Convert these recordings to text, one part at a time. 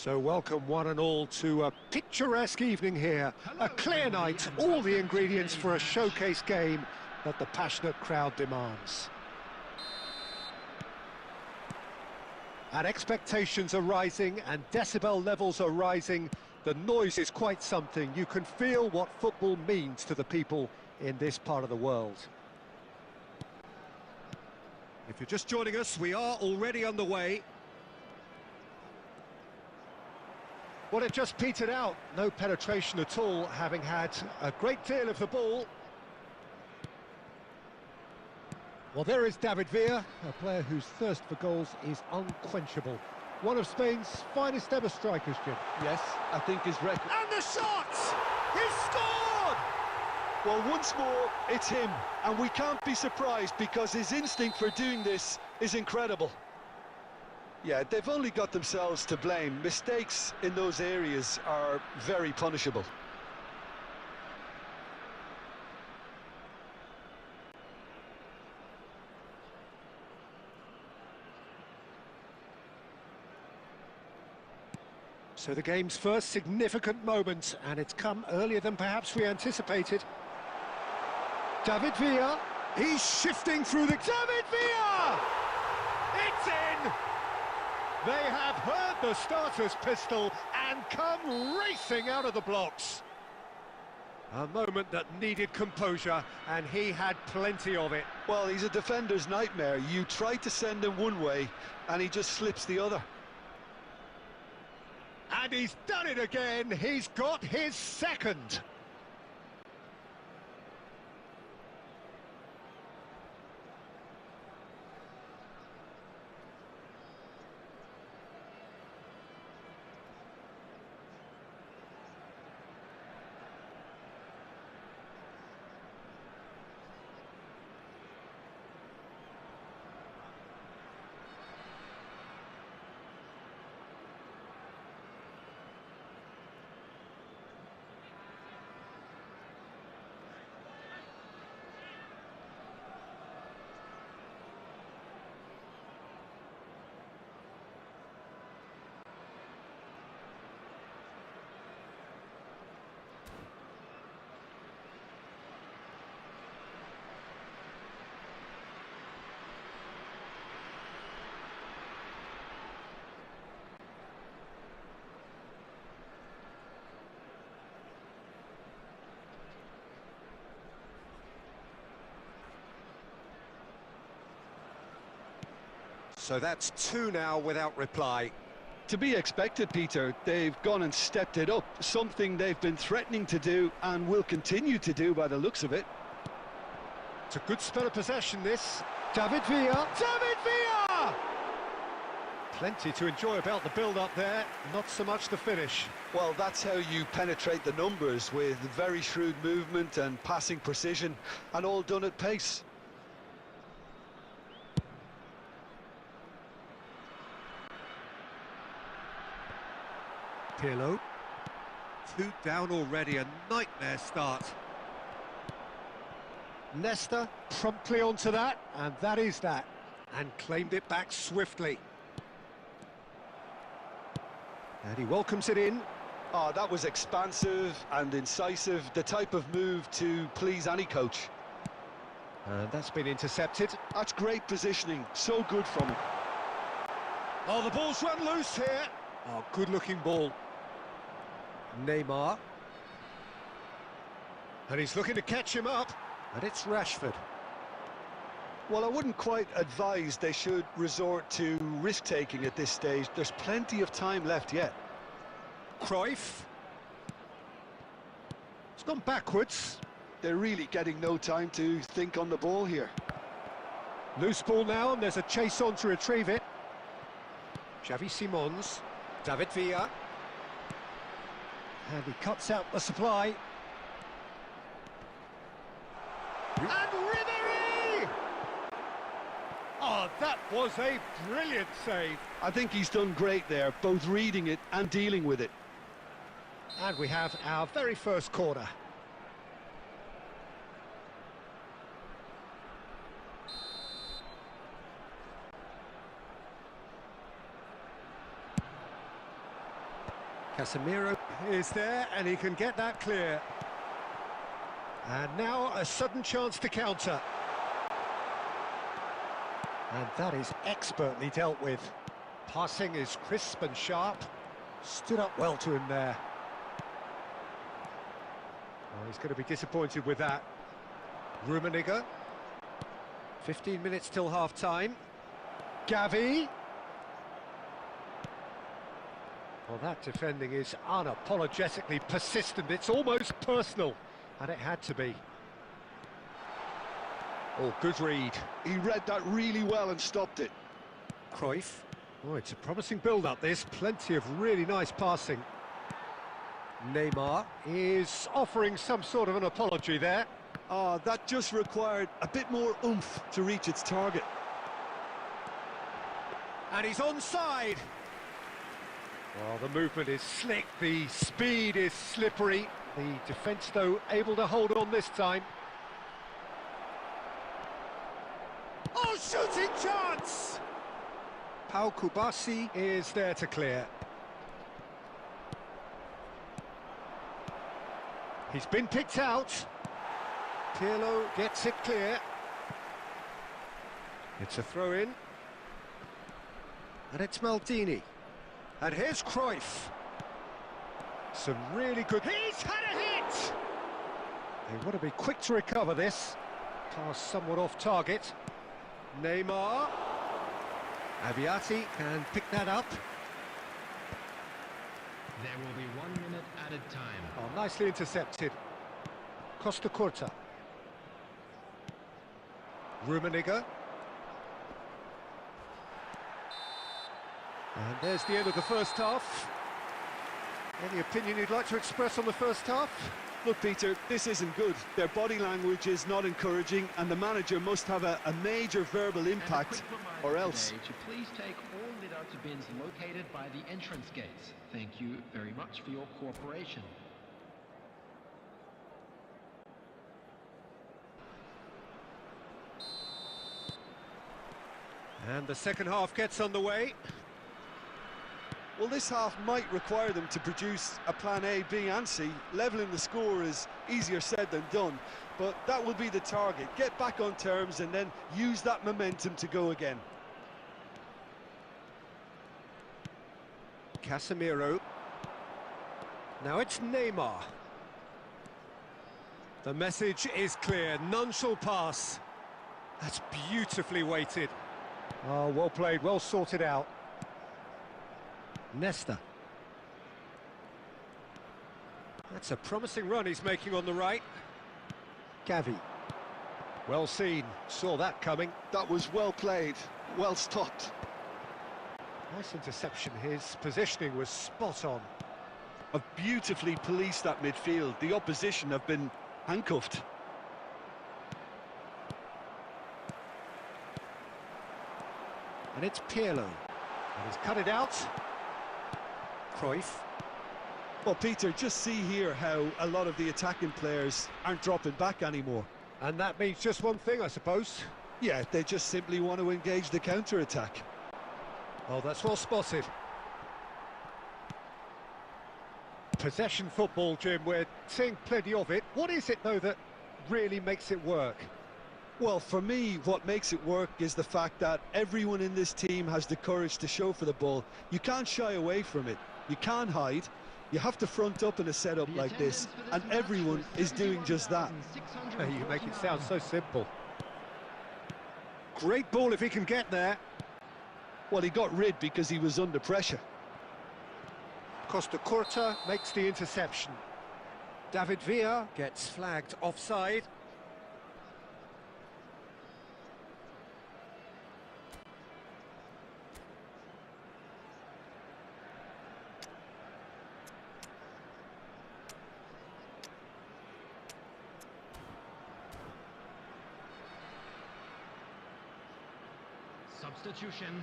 So welcome one and all to a picturesque evening here. A clear night, all the ingredients for a showcase game that the passionate crowd demands. And expectations are rising and decibel levels are rising. The noise is quite something. You can feel what football means to the people in this part of the world. If you're just joining us, we are already underway. Well, it just petered out. No penetration at all, having had a great deal of the ball. Well, there is David Villa, a player whose thirst for goals is unquenchable. One of Spain's finest ever strikers, Jim. Yes, I think his record... And the shot! He's scored! Well, once more, it's him. And we can't be surprised because his instinct for doing this is incredible. Yeah, they've only got themselves to blame. Mistakes in those areas are very punishable. So the game's first significant moment, and it's come earlier than perhaps we anticipated. David Villa, he's shifting through the... David Villa! It's in! They have heard the starter's pistol and come racing out of the blocks. A moment that needed composure, and he had plenty of it. Well, he's a defender's nightmare. You try to send him one way, and he just slips the other. And he's done it again. He's got his second. So that's two now without reply. To be expected, Peter. They've gone and stepped it up, something they've been threatening to do and will continue to do by the looks of it. It's a good spell of possession, this. David Villa! David Villa! Plenty to enjoy about the build-up there, not so much the finish. Well, that's how you penetrate the numbers, with very shrewd movement and passing precision, and all done at pace. Pirlo. 2 down already, a nightmare start. Nesta promptly onto that, and that is that, and claimed it back swiftly. And he welcomes it in. Oh, that was expansive and incisive, the type of move to please any coach. And that's been intercepted. That's great positioning, so good from him. Oh, the ball's run loose here. Oh, good-looking ball. Neymar. And he's looking to catch him up. And it's Rashford. Well, I wouldn't quite advise they should resort to risk-taking at this stage. There's plenty of time left yet. Cruyff. It's gone backwards. They're really getting no time to think on the ball here. Loose ball now, and there's a chase on to retrieve it. Xavi Simons. David Villa. And he cuts out the supply. And Ribéry! Oh, that was a brilliant save. I think he's done great there, both reading it and dealing with it. And we have our very first corner. Casemiro is there, and he can get that clear. And now a sudden chance to counter. And that is expertly dealt with. Passing is crisp and sharp. Stood up well to him there. Oh, he's going to be disappointed with that. Rummenigge. 15 minutes till half-time. Gavi. Well, that defending is unapologetically persistent. It's almost personal. And it had to be. Oh, good read. He read that really well and stopped it. Cruyff. Oh, it's a promising build-up, this. Plenty of really nice passing. Neymar is offering some sort of an apology there. That just required a bit more oomph to reach its target. And he's onside. Well, the movement is slick, the speed is slippery. The defence, though, able to hold on this time. Oh, shooting chance! Pau Kubasi is there to clear. He's been picked out. Pirlo gets it clear. It's a throw-in. And it's Maldini. And here's Cruyff. Some really good... He's had a hit! They want to be quick to recover this. Pass somewhat off target. Neymar. Aviati can pick that up. There will be 1 minute added time. Oh, nicely intercepted. Costa Curta. Rummenigge. And there's the end of the first half. Any opinion you'd like to express on the first half? Look, Peter, this isn't good. Their body language is not encouraging, and the manager must have a major verbal impact, or else. To please take all lit-out bins located by the entrance gates. Thank you very much for your cooperation. And the second half gets underway. Well, this half might require them to produce a plan A, B and C. Levelling the score is easier said than done, but that will be the target. Get back on terms and then use that momentum to go again. Casemiro. Now it's Neymar. The message is clear, none shall pass. That's beautifully weighted. Oh, well played, well sorted out. Nesta. That's a promising run he's making on the right. Gavi. Well seen, saw that coming. That was well played, well stopped. Nice interception, his positioning was spot on. Have beautifully policed that midfield. The opposition have been handcuffed. And it's Pirlo. And he's cut it out. Cruyff. Well, Peter, just see here how a lot of the attacking players aren't dropping back anymore. And that means just one thing, I suppose. Yeah, they just simply want to engage the counter-attack. Oh, that's well spotted. Possession football, Jim, we're seeing plenty of it. What is it, though, that really makes it work? Well, for me, what makes it work is the fact that everyone in this team has the courage to show for the ball. You can't shy away from it. You can't hide. You have to front up in a setup like this, and everyone is doing just that. You make it sound so simple. Great ball if he can get there. Well, he got rid because he was under pressure. Costa Curta makes the interception. David Villa gets flagged offside. Substitution.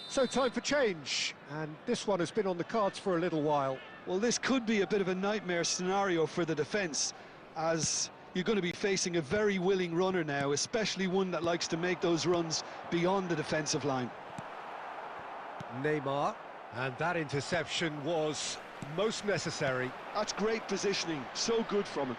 So time for change, and this one has been on the cards for a little while. Well, this could be a bit of a nightmare scenario for the defence, as you're going to be facing a very willing runner now, especially one that likes to make those runs beyond the defensive line. Neymar, and that interception was most necessary. That's great positioning, so good from him.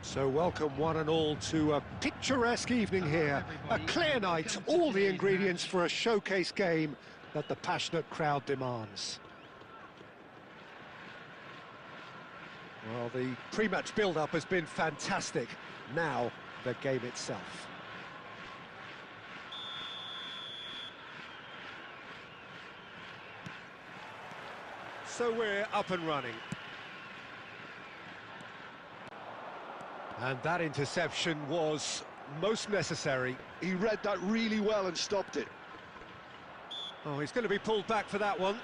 So welcome one and all to a picturesque evening here. A clear night, all the ingredients for a showcase game that the passionate crowd demands. Well, the pre-match build-up has been fantastic. Now, the game itself. So we're up and running. And that interception was most necessary. He read that really well and stopped it. Oh, he's going to be pulled back for that one.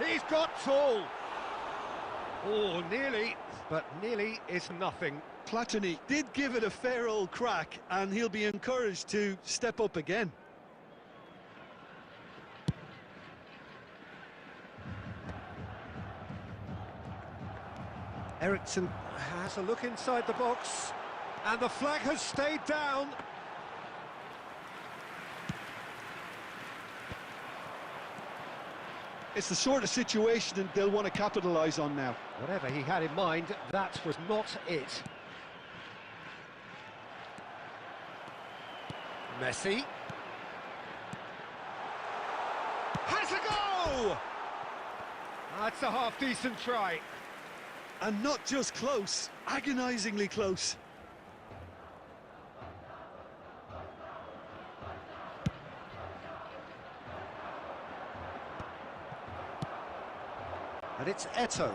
He's got tall. Oh, nearly, but nearly is nothing. Platini did give it a fair old crack, and he'll be encouraged to step up again. Eriksson has a look inside the box, and the flag has stayed down. It's the sort of situation that they'll want to capitalise on now. Whatever he had in mind, that was not it. Messi. Has a go! That's a half-decent try. And not just close, agonisingly close. And it's Eto'o.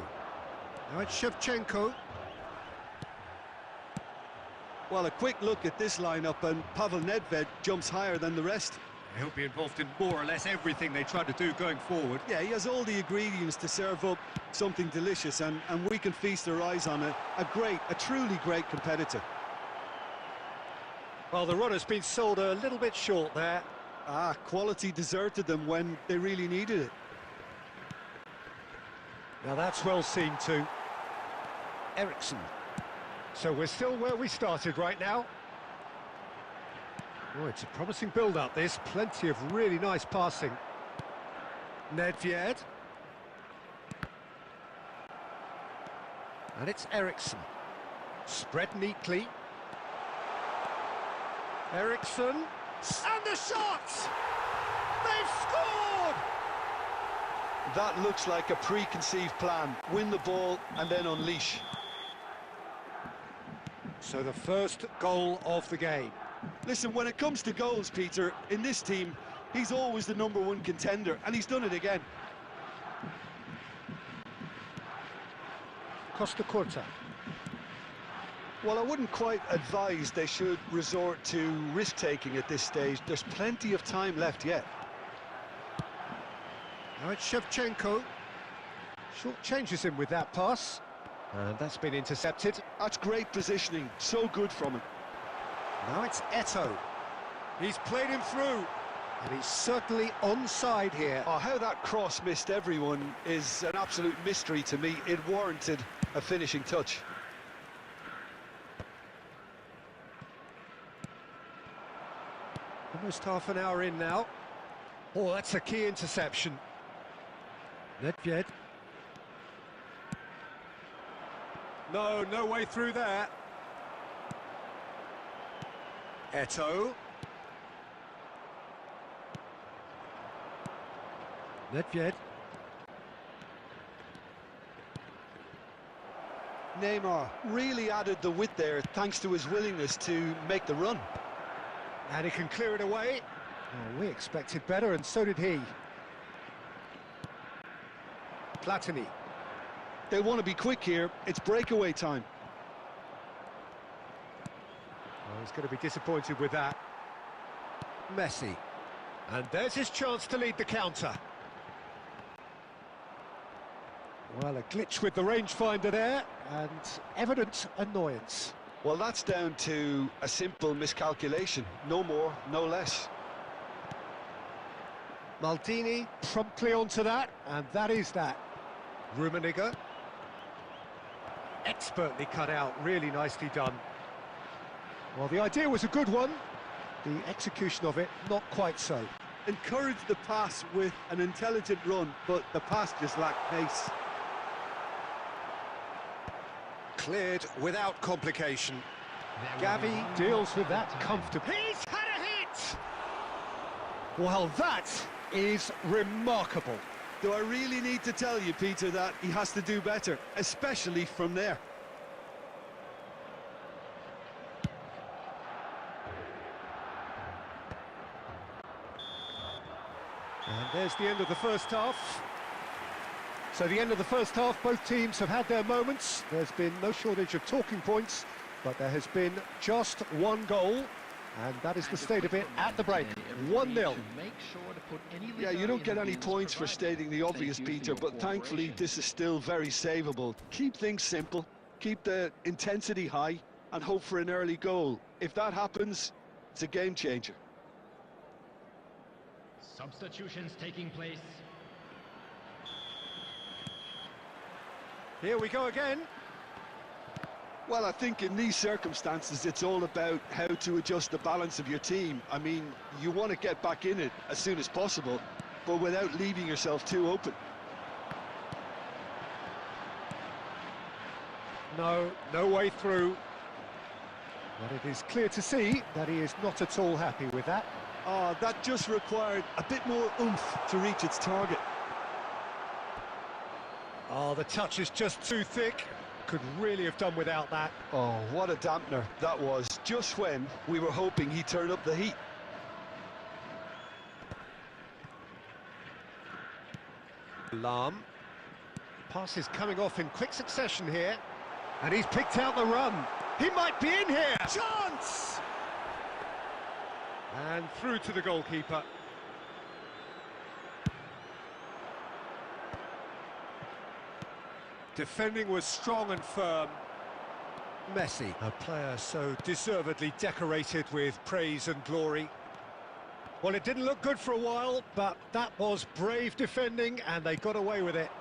Now it's Shevchenko. Well, a quick look at this lineup, and Pavel Nedved jumps higher than the rest. He'll be involved in more or less everything they try to do going forward. Yeah, he has all the ingredients to serve up something delicious, and we can feast our eyes on a truly great competitor. Well, the run has been sold a little bit short there. Quality deserted them when they really needed it. Now that's well seen too. Eriksson. So we're still where we started right now. Oh, it's a promising build-up, this. Plenty of really nice passing. Nedved. And it's Eriksson. Spread neatly. Eriksson. And the shot! They've scored! That looks like a preconceived plan. Win the ball and then unleash. So the first goal of the game. Listen, when it comes to goals, Peter, in this team, he's always the #1 contender, and he's done it again. Costa Curta. Well, I wouldn't quite advise they should resort to risk-taking at this stage. There's plenty of time left yet. Now it's Shevchenko. Short changes him with that pass. And that's been intercepted. That's great positioning, so good from him. Now it's Eto'o. He's played him through. And he's certainly onside here. Oh, how that cross missed everyone is an absolute mystery to me. It warranted a finishing touch. Almost half an hour in now. Oh, that's a key interception. Nedved. No way through there. Eto'o. Nedved. Neymar really added the width there thanks to his willingness to make the run. And he can clear it away. Oh, we expected better, and so did he. Platini. They want to be quick here. It's breakaway time. Oh, he's going to be disappointed with that. Messi. And there's his chance to lead the counter. Well, a glitch with the rangefinder there, and evident annoyance. Well, that's down to a simple miscalculation. No more, no less. Maldini promptly onto that, and that is that. Rummenigge. Expertly cut out, really nicely done. Well, the idea was a good one. The execution of it, not quite so. Encourage the pass with an intelligent run, but the pass just lacked pace. Cleared without complication. Gavi deals with that comfortably. He's had a hit! Well, that is remarkable. Do I really need to tell you, Peter, that he has to do better, especially from there? And there's the end of the first half. So the end of the first half, both teams have had their moments. There's been no shortage of talking points, but there has been just one goal, and that is the state of it at the break. 1-0. Yeah, you don't get any points for stating the obvious, Peter, but thankfully this is still very savable. Keep things simple, keep the intensity high, and hope for an early goal. If that happens, it's a game changer. Substitutions taking place. Here we go again. Well, I think in these circumstances, it's all about how to adjust the balance of your team. I mean, you want to get back in it as soon as possible, but without leaving yourself too open. No way through. But it is clear to see that he is not at all happy with that. That just required a bit more oomph to reach its target. Oh, the touch is just too thick. Could really have done without that. Oh, what a dampener that was, just when we were hoping he'd turn up the heat. Lam. Pass is coming off in quick succession here. And he's picked out the run. He might be in here. Chance! And through to the goalkeeper. Defending was strong and firm. Messi, a player so deservedly decorated with praise and glory. Well, it didn't look good for a while, but that was brave defending, and they got away with it.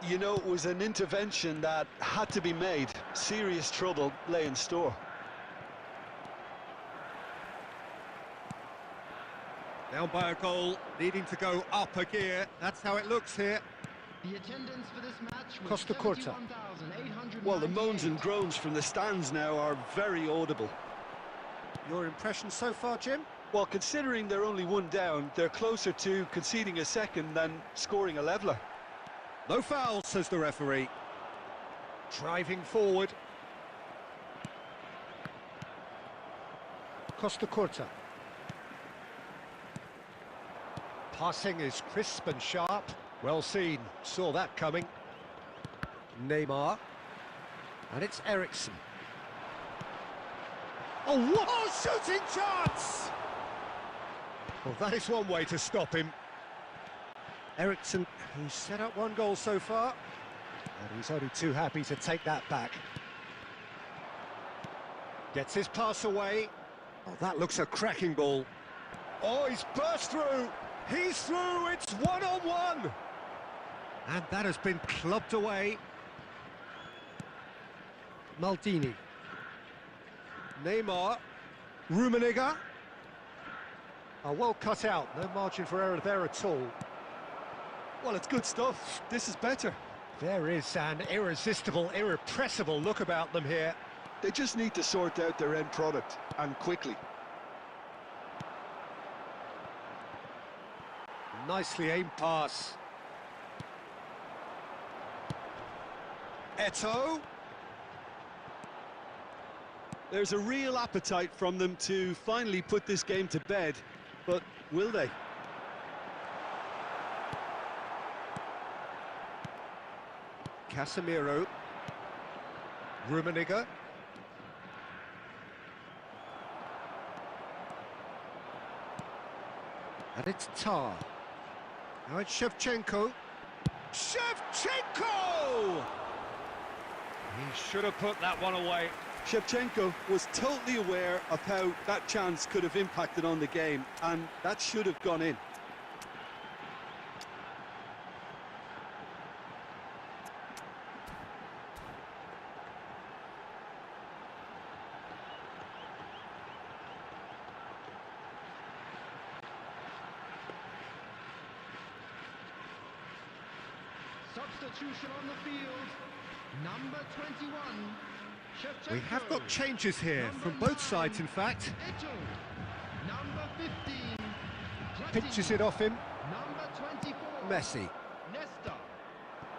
You know, it was an intervention that had to be made. Serious trouble lay in store. Down by a goal, needing to go up a gear. That's how it looks here. The attendance for this match was Costa Curta. Well, the moans and groans from the stands now are very audible. Your impression so far, Jim? Well, considering they're only one down, they're closer to conceding a second than scoring a leveller. No foul, says the referee. Driving forward. Costa Curta. Passing is crisp and sharp. Well seen, saw that coming. Neymar. And it's Ericsson. Oh, what a shooting chance! Well, that is one way to stop him. Ericsson, who's set up one goal so far, and he's only too happy to take that back. Gets his pass away. Oh, that looks a cracking ball. Oh, he's burst through. He's through, it's one-on-one. And that has been clubbed away. Maldini. Neymar. Rummenigge. Oh, well cut out, no margin for error there at all. Well, it's good stuff. This is better. There is an irresistible, irrepressible look about them here. They just need to sort out their end product, and quickly. Nicely aimed pass. Eto'o. There's a real appetite from them to finally put this game to bed, but will they? Casemiro. Rummenigge. And it's Tar. Now it's Shevchenko. Shevchenko! He should have put that one away. Shevchenko was totally aware of how that chance could have impacted on the game, and that should have gone in. Substitution on the field. Number 21. We have got changes here, Number from both 9, sides in fact. Eto. Number 15. Pitches it off him. Number 24. Messi. Nesta.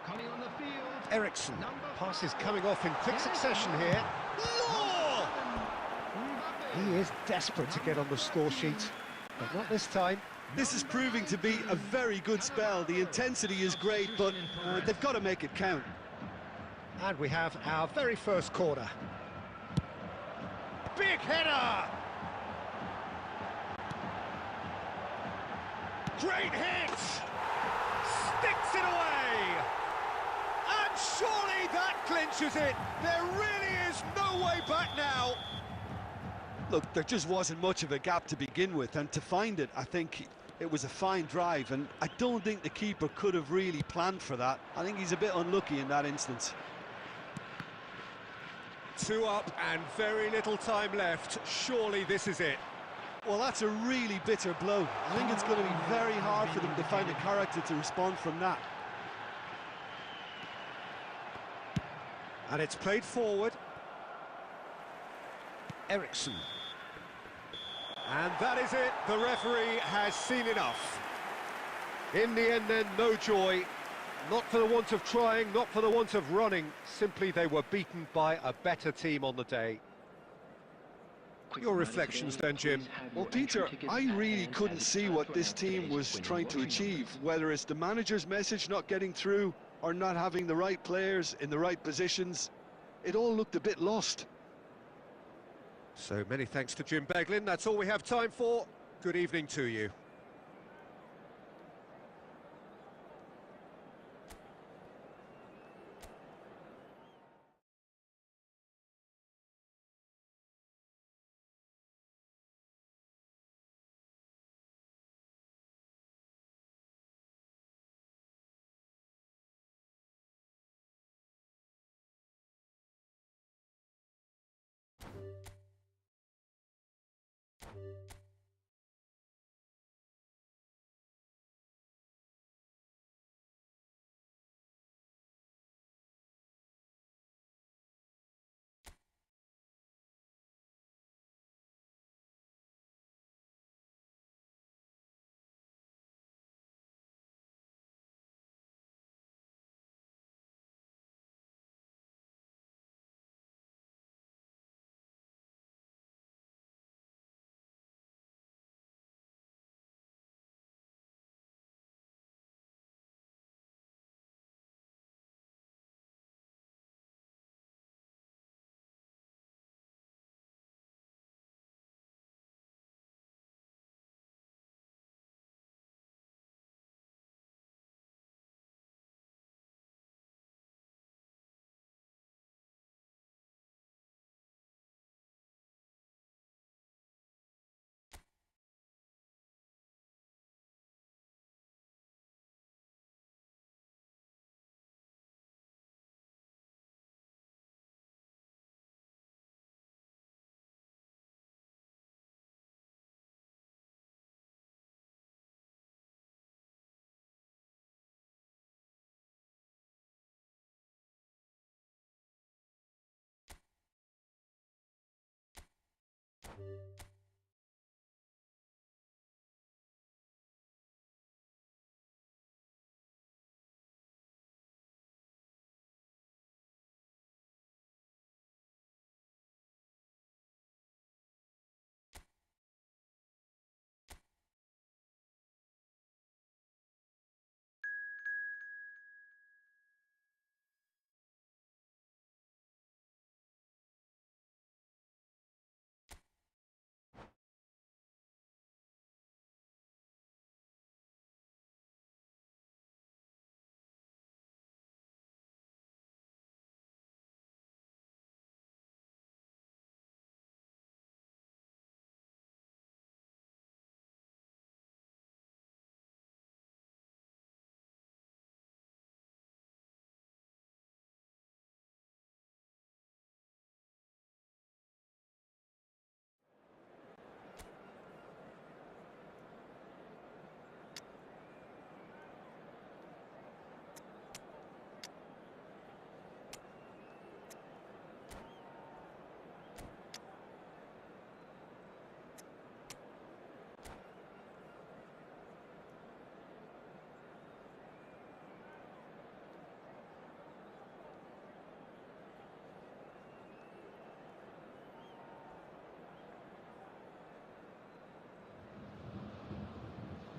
Coming on the field. Ericsson. Number Passes 5. coming off in quick succession here. Law! He is desperate to get on the score sheet, but not this time. This is proving to be a very good spell. The intensity is great, but they've got to make it count. And we have our very first corner. Big header! Great hit! Sticks it away! And surely that clinches it! There really is no way back now! Look, there just wasn't much of a gap to begin with, and to find it, I think it was a fine drive, and I don't think the keeper could have really planned for that. I think he's a bit unlucky in that instance. 2 up and very little time left. Surely this is it. Well, that's a really bitter blow. I think it's going to be very hard for them to find a character to respond from that. And it's played forward. Ericsson. And that is it. The referee has seen enough. In the end then, no joy. Not for the want of trying, not for the want of running. Simply they were beaten by a better team on the day. Your reflections then, Jim? Well, Peter, I really couldn't see what this team was trying to achieve, whether it's the manager's message not getting through or not having the right players in the right positions. It all looked a bit lost. So many thanks to Jim Beglin. That's all we have time for. Good evening to you.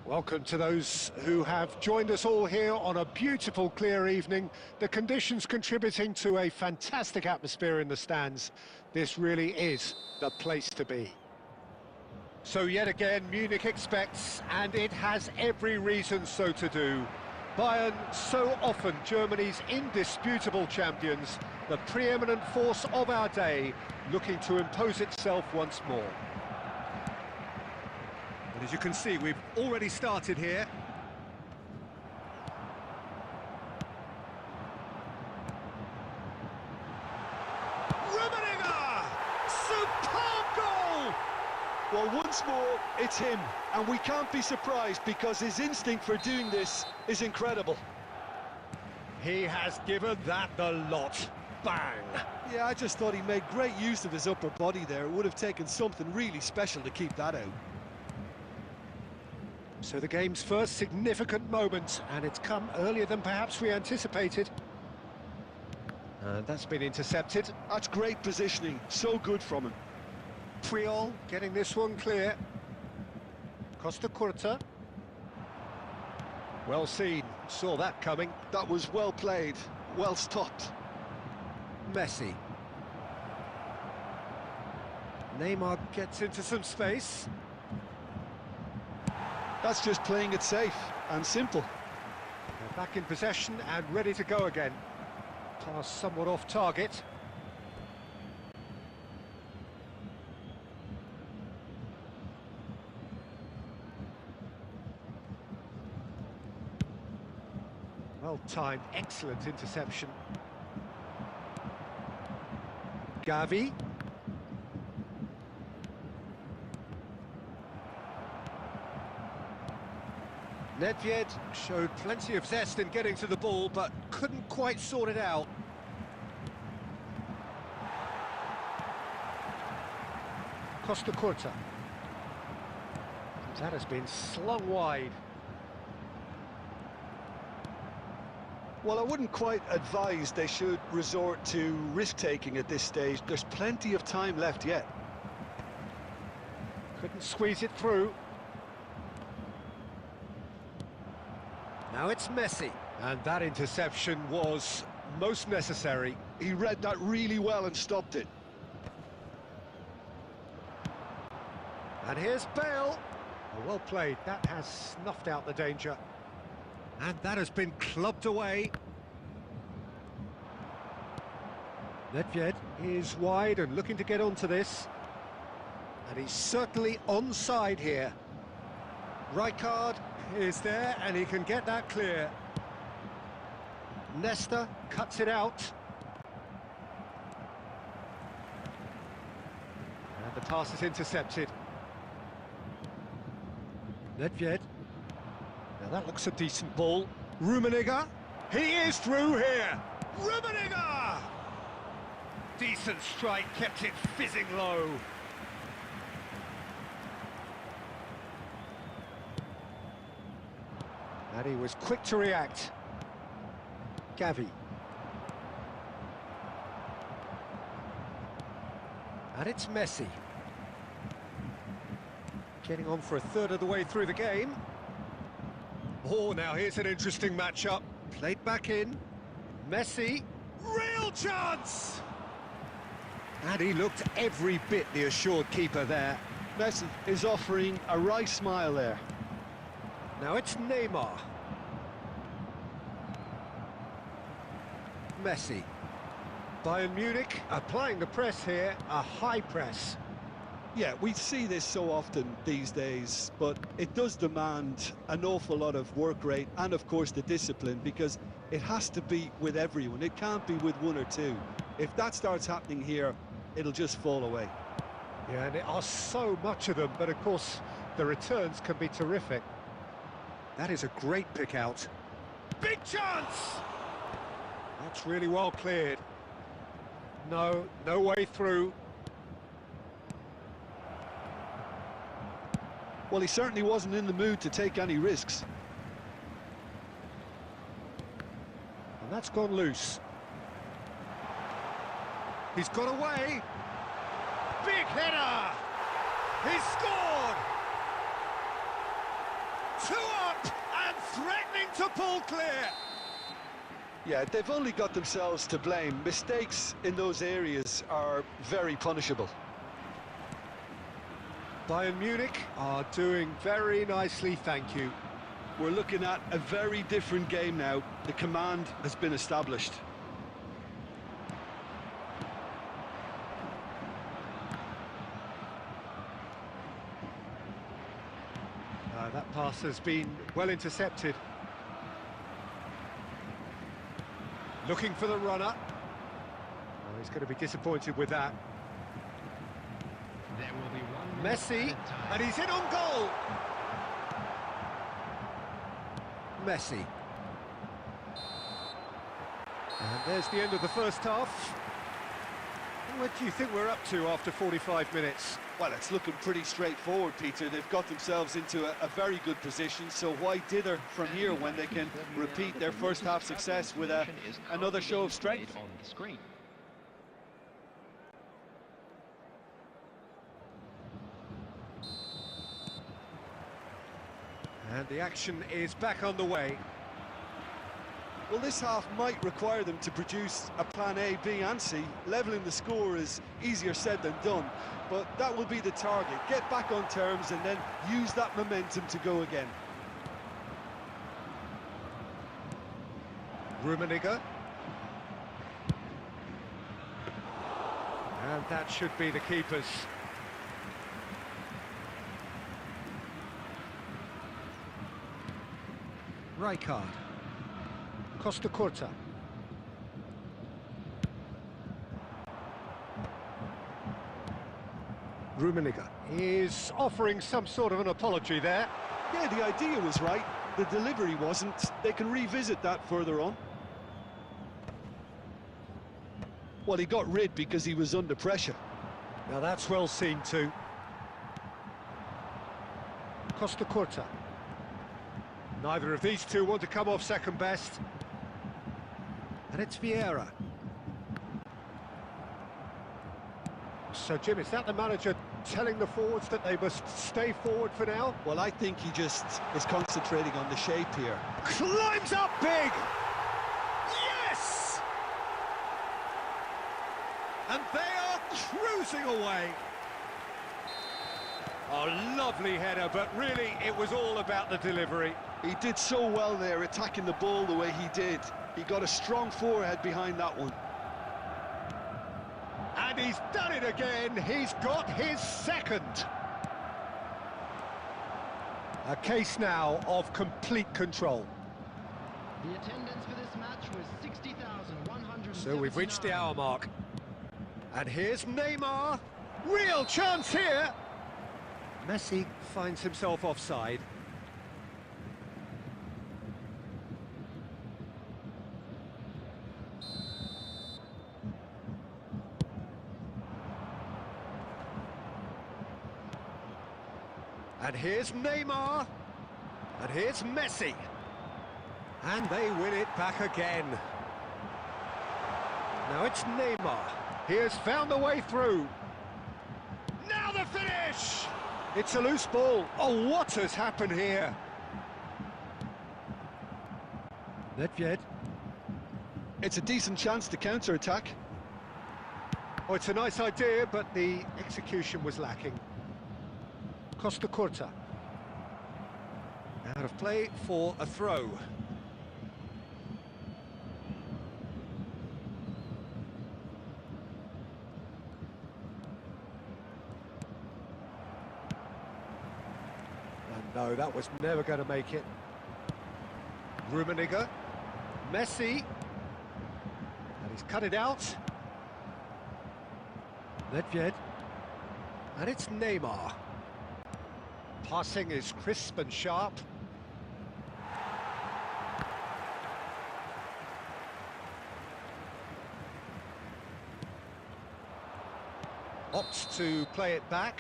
Welcome to those who have joined us all here on a beautiful, clear evening. The conditions contributing to a fantastic atmosphere in the stands. This really is the place to be. So yet again, Munich expects, and it has every reason so to do. Bayern, so often Germany's indisputable champions, the preeminent force of our day, looking to impose itself once more. And as you can see, we've already started here. Rummenigge! Superb goal! Well, once more, it's him, and we can't be surprised because his instinct for doing this is incredible. He has given that the lot. Bang! Yeah, I just thought he made great use of his upper body there. It would have taken something really special to keep that out. So the game's first significant moment, and it's come earlier than perhaps we anticipated. And that's been intercepted. That's great positioning, so good from him. Puyol getting this one clear. Costa Curta. Well seen, saw that coming. That was well played, well stopped. Messi. Neymar gets into some space. That's just playing it safe and simple. They're back in possession and ready to go again. Pass somewhat off target. Well-timed, excellent interception. Gavi. Nedved showed plenty of zest in getting to the ball, but couldn't quite sort it out. Costa Curta. That has been slung wide. Well, I wouldn't quite advise they should resort to risk-taking at this stage. There's plenty of time left yet. Couldn't squeeze it through. Now it's Messi. And that interception was most necessary. He read that really well and stopped it. And here's Bale. Well played. That has snuffed out the danger. And that has been clubbed away. Nedved is wide and looking to get onto this. And he's certainly onside here. Rijkaard is there and he can get that clear. Nesta cuts it out. And the pass is intercepted. Nedved. Now that looks a decent ball. Rummenigge. He is through here. Rummenigge! Decent strike, kept it fizzing low. And he was quick to react. Gavi. And it's Messi. Getting on for a third of the way through the game. Oh, now here's an interesting matchup. Played back in. Messi. Real chance! And he looked every bit the assured keeper there. Messi is offering a right smile there. Now it's Neymar. Messi. Bayern Munich applying the press here, a high press. Yeah, we see this so often these days, but it does demand an awful lot of work rate and, of course, the discipline, because it has to be with everyone. It can't be with one or two. If that starts happening here, it'll just fall away. Yeah, and there are so much of them, but of course, the returns can be terrific. That is a great pick out. Big chance! That's really well cleared. No way through. Well, he certainly wasn't in the mood to take any risks. And that's gone loose. He's got away. Big header! He's scored! Two up and threatening to pull clear. Yeah, they've only got themselves to blame. Mistakes in those areas are very punishable. Bayern Munich are doing very nicely, thank you. We're looking at a very different game now. The command has been established. That pass has been well intercepted. Looking for the runner. Oh, he's going to be disappointed with that. There will be one Messi, and he's in on goal. Messi. And there's the end of the first half. What do you think we're up to after 45 minutes? Well, it's looking pretty straightforward, Peter. They've got themselves into a very good position, so why dither from here when they can repeat their first half success with another show of strength? On the screen. And the action is back on the way. Well, this half might require them to produce a plan A, B and C. Levelling the score is easier said than done, but that will be the target. Get back on terms and then use that momentum to go again. Rummenigge. And that should be the keepers. Rijkaard. Costa Curta. Rummenigge is offering some sort of an apology there. Yeah, the idea was right. The delivery wasn't. They can revisit that further on. Well, he got rid because he was under pressure. Now that's well seen too. Costa Curta. Neither of these two want to come off second best. And it's Vieira. So, Jim, is that the manager telling the forwards that they must stay forward for now? Well, I think he just is concentrating on the shape here. Climbs up big! Yes! And they are cruising away. Oh, lovely header, but really it was all about the delivery. He did so well there, attacking the ball the way he did. He got a strong forehead behind that one. And he's done it again. He's got his second. A case now of complete control. The attendance for this match was 60,100. So we've reached the hour mark. And here's Neymar. Real chance here. Messi finds himself offside. And here's Neymar. And here's Messi. And they win it back again. Now it's Neymar. He has found the way through. Now the finish! It's a loose ball. Oh, what has happened here? Nedved. It's a decent chance to counter-attack. Oh, it's a nice idea, but the execution was lacking. Costa Curta. Out of play for a throw. And no, that was never going to make it. Rummenigge. Messi. And he's cut it out. Nedved. And it's Neymar. Passing is crisp and sharp. Opts to play it back.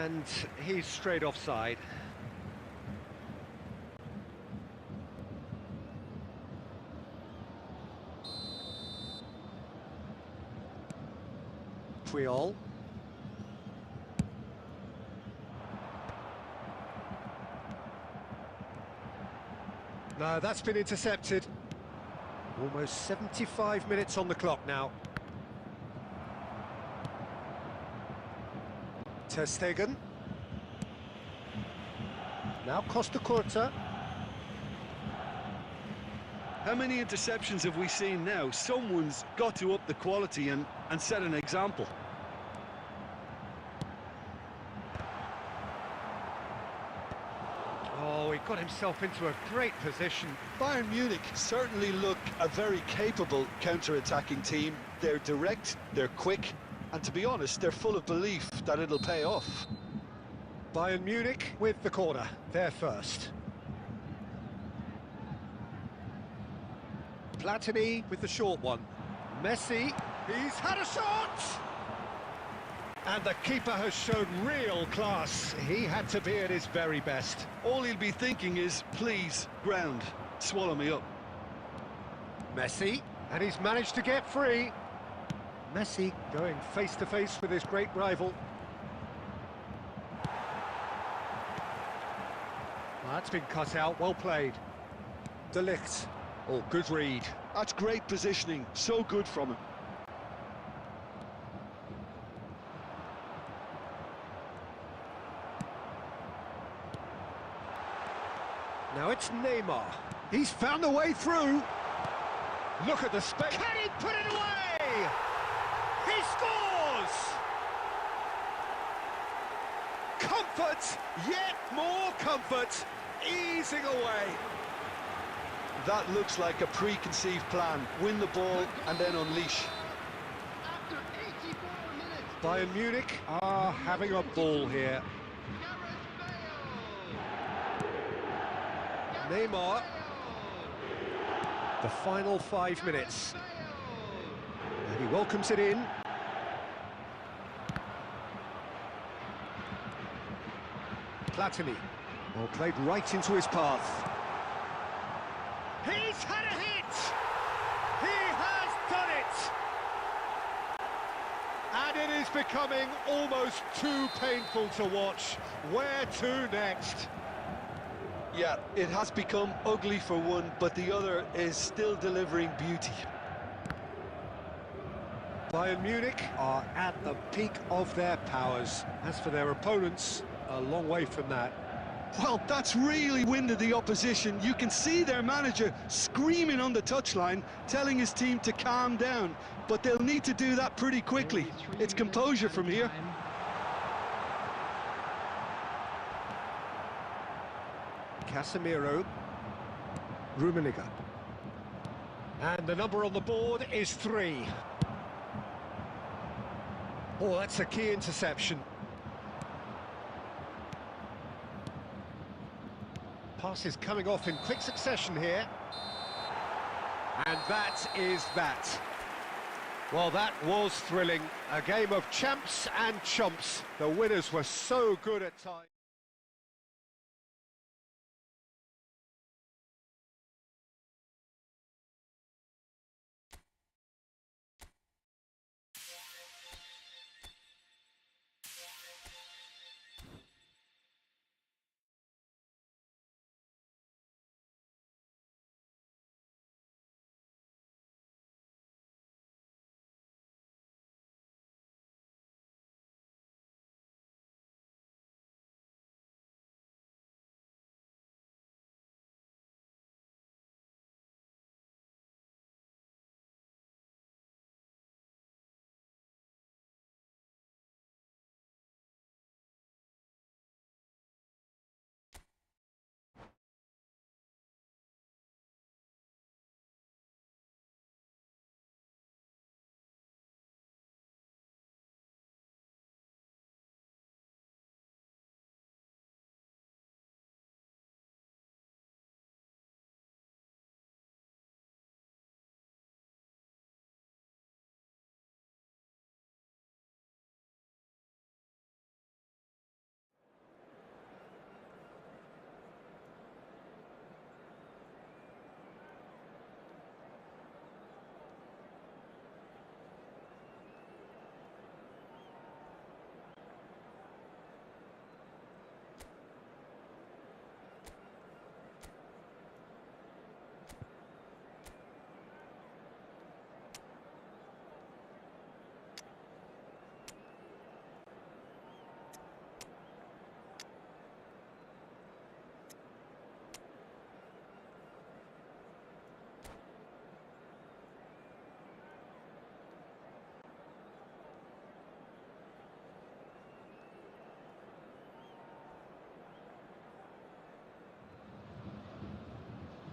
And he's straight offside. Puyol. No, that's been intercepted. Almost 75 minutes on the clock now. Ter Stegen. Now Costa Curta. How many interceptions have we seen now? Someone's got to up the quality and set an example. Oh, he got himself into a great position. Bayern Munich certainly look a very capable counter-attacking team. They're direct, they're quick, and to be honest, they're full of belief that it'll pay off. Bayern Munich with the corner, they're first. Platini with the short one. Messi, he's had a shot! And the keeper has shown real class. He had to be at his very best. All he'll be thinking is, please, ground, swallow me up. Messi, and he's managed to get free. Messi going face-to-face with his great rival. Well, that's been cut out, well played. De Ligt. Oh, good read. That's great positioning, so good from him. Now it's Neymar. He's found a way through. Look at the space. Can he put it away? He scores! Comfort, yet more comfort, easing away. That looks like a preconceived plan. Win the ball and then unleash. After 84 minutes, Bayern Munich are having a ball here. Neymar. The final 5 minutes. And he welcomes it in. Platini. Well, played right into his path. He's had a hit! He has done it! And it is becoming almost too painful to watch. Where to next? Yeah, it has become ugly for one, but the other is still delivering beauty. Bayern Munich are at the peak of their powers. As for their opponents, a long way from that. Well, that's really winded the opposition. You can see their manager screaming on the touchline, telling his team to calm down. But they'll need to do that pretty quickly. It's composure from here. Casemiro. Rummenigge. And the number on the board is 3. Oh, that's a key interception. Passes coming off in quick succession here. And that is that. Well, that was thrilling. A game of champs and chumps. The winners were so good at times.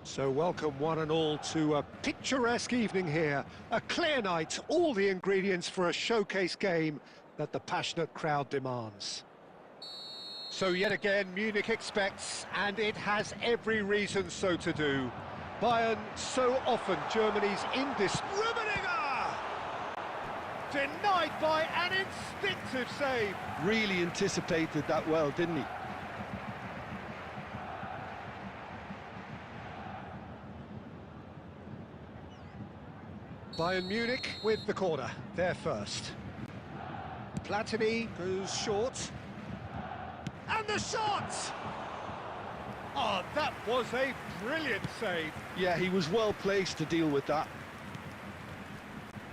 So welcome one and all to a picturesque evening here. A clear night, all the ingredients for a showcase game that the passionate crowd demands. So yet again, Munich expects, and it has every reason so to do. Bayern, so often Germany's Rummenigge! Denied by an instinctive save. Really anticipated that well, didn't he? Bayern Munich with the corner, they're first. Platini goes short. And the shot! Oh, that was a brilliant save. Yeah, he was well placed to deal with that.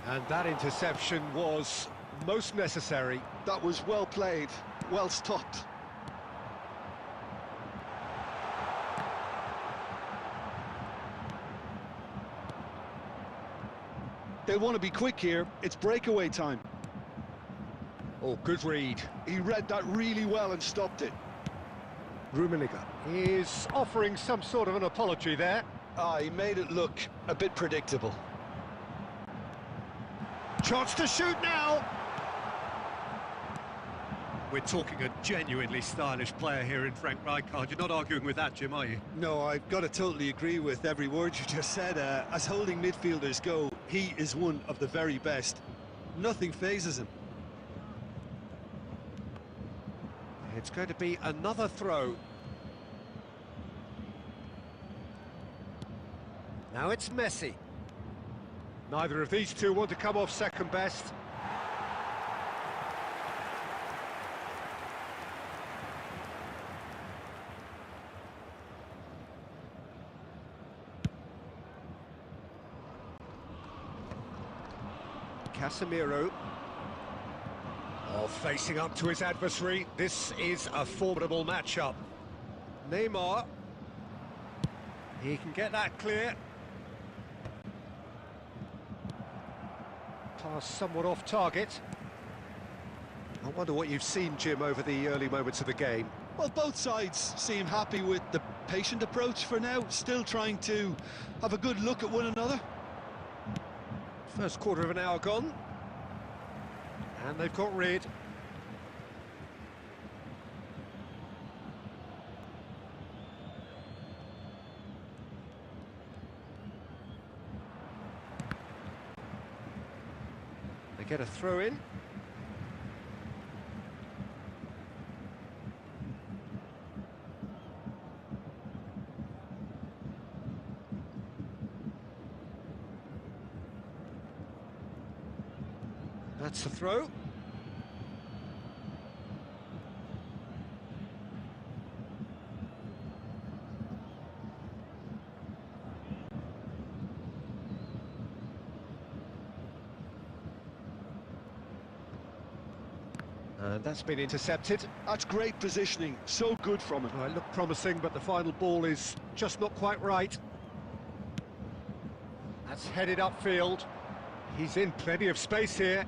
And that interception was most necessary. That was well played, well stopped. They'll want to be quick here. It's breakaway time. Oh, good read. He read that really well and stopped it. Rummenigge is offering some sort of an apology there. He made it look a bit predictable. Chance to shoot now. We're talking a genuinely stylish player here in Frank Rijkaard. You're not arguing with that, Jim, are you? No, I've got to totally agree with every word you just said. As holding midfielders go, he is one of the very best. Nothing phases him. It's going to be another throw. Now it's Messi. Neither of these two want to come off second best. Casemiro. Oh, facing up to his adversary. This is a formidable matchup. Neymar. He can get that clear. Pass somewhat off target. I wonder what you've seen, Jim, over the early moments of the game. Well, both sides seem happy with the patient approach for now, still trying to have a good look at one another. First quarter of an hour gone. And they've got rid. They get a throw in. That's the throw. And that's been intercepted. That's great positioning, so good from him. Oh, it looked promising, but the final ball is just not quite right. That's headed upfield. He's in plenty of space here.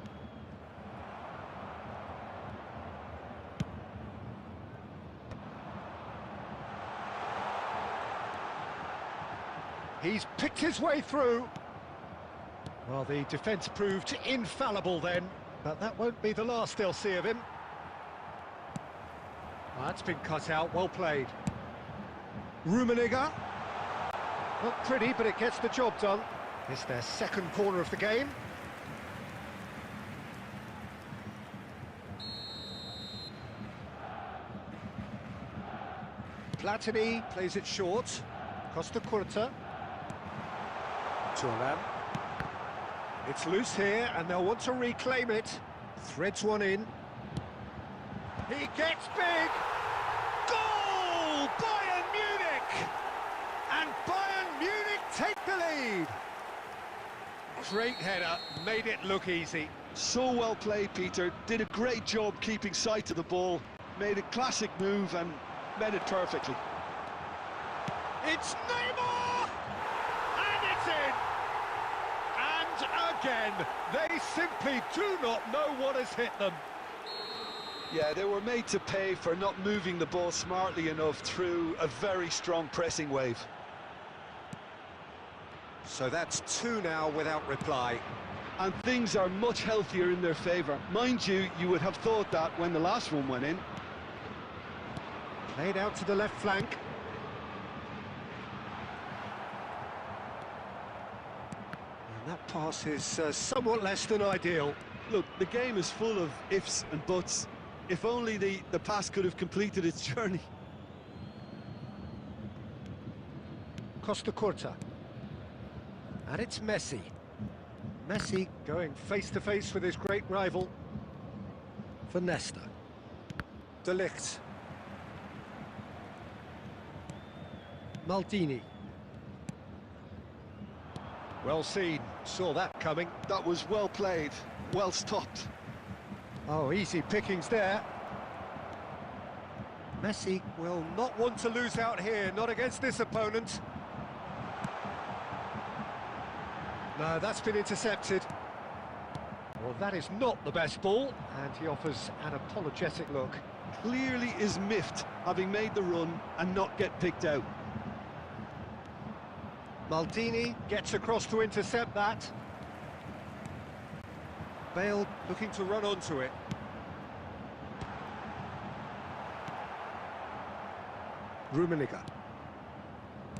He's picked his way through. Well, the defence proved infallible then, but that won't be the last they'll see of him. Oh, that's been cut out, well played. Rummenigge. Not pretty, but it gets the job done. It's their second corner of the game. Platini plays it short. Costa Curta. Turan. It's loose here, and they'll want to reclaim it. Threads one in. He gets big! Goal! Bayern Munich! And Bayern Munich take the lead! Great header, made it look easy. So well played, Peter. Did a great job keeping sight of the ball. Made a classic move and met it perfectly. It's Neymar! And it's in! And again, they simply do not know what has hit them. Yeah, they were made to pay for not moving the ball smartly enough through a very strong pressing wave. So that's two now without reply. And things are much healthier in their favour. Mind you, you would have thought that when the last one went in. Played out to the left flank. And that pass is somewhat less than ideal. Look, the game is full of ifs and buts. If only the pass could have completed its journey. Costa Curta. And it's Messi. Messi going face-to-face with his great rival. For Nesta. De Ligt. Maldini. Well seen, saw that coming. That was well played, well stopped. Oh, easy pickings there. Messi will not want to lose out here, not against this opponent. No, that's been intercepted. Well, that is not the best ball, and he offers an apologetic look. Clearly is miffed, having made the run and not get picked out. Maldini gets across to intercept that. Bale looking to run onto it. Rummenigge.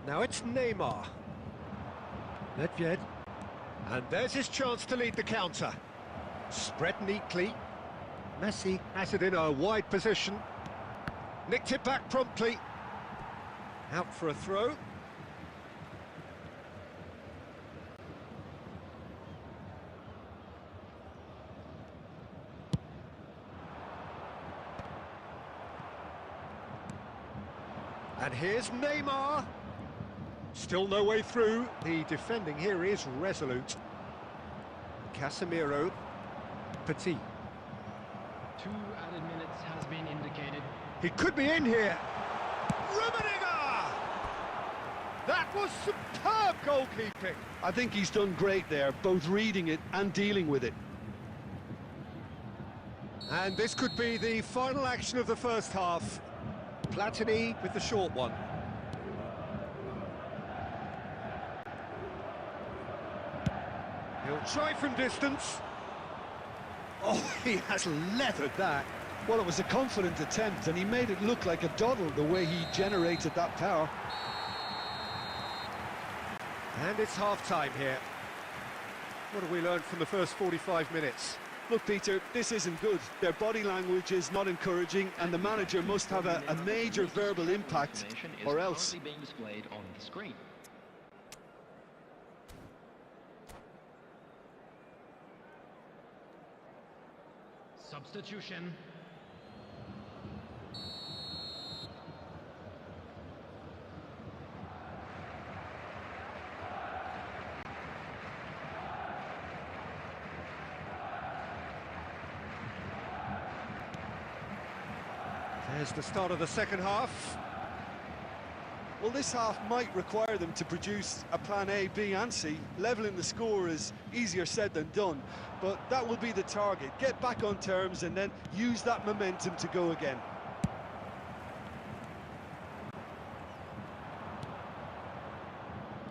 Now it's Neymar. Nedved. And there's his chance to lead the counter. Spread neatly. Messi has it in a wide position. Nicked it back promptly. Out for a throw. And here's Neymar. Still no way through. The defending here is resolute. Casemiro. Petit. 2 added minutes has been indicated. He could be in here. Rummenigge! That was superb goalkeeping. I think he's done great there, both reading it and dealing with it. And this could be the final action of the first half. Platini with the short one. He'll try from distance. Oh, he has leathered that. Well, it was a confident attempt, and he made it look like a doddle the way he generated that power. And it's half-time here. What have we learned from the first 45 minutes? Look, Peter, this isn't good. Their body language is not encouraging, and the manager must have a major verbal impact, or else. Being displayed on the screen. Substitution. There's the start of the second half. Well, this half might require them to produce a plan A, B and C. Levelling the score is easier said than done, but that will be the target. Get back on terms and then use that momentum to go again.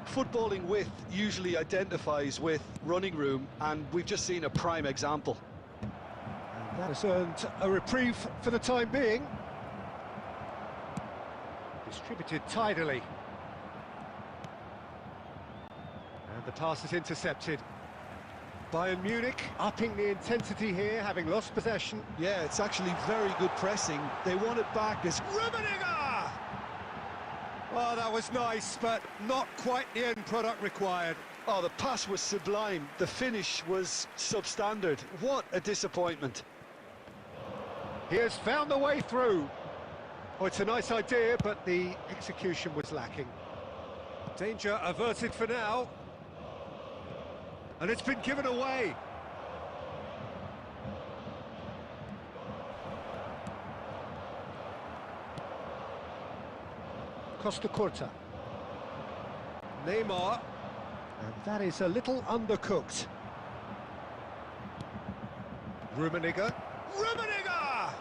Footballing width usually identifies with running room, and we've just seen a prime example. That has earned a reprieve for the time being. Distributed tidily. And the pass is intercepted. Bayern Munich upping the intensity here, having lost possession. Yeah, it's actually very good pressing. They want it back as Rummenigge! Oh, that was nice, but not quite the end product required. Oh, the pass was sublime. The finish was substandard. What a disappointment. He has found the way through. Oh, it's a nice idea, but the execution was lacking. Danger averted for now. And it's been given away. Costa Curta. Neymar. And that is a little undercooked. Rummenigge. Rummenigge!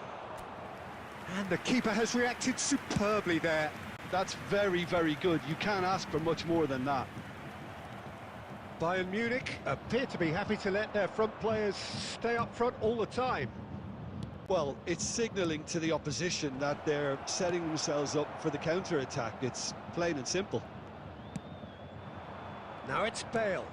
And the keeper has reacted superbly there. That's very, very good. You can't ask for much more than that. Bayern Munich appear to be happy to let their front players stay up front all the time. Well, it's signalling to the opposition that they're setting themselves up for the counter-attack. It's plain and simple. Now it's Bale.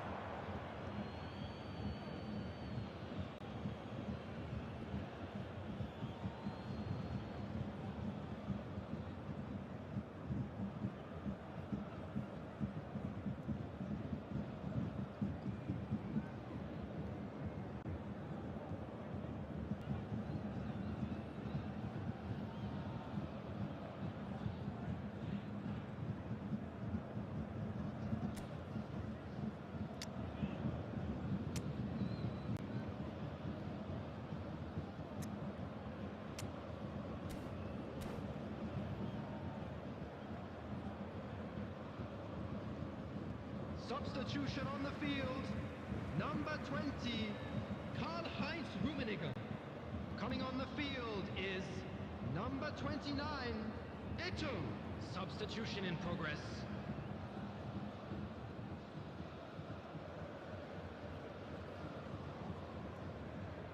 Substitution on the field, number 20, Karl-Heinz Rummenigge. Coming on the field is number 29, Eto'o. Substitution in progress.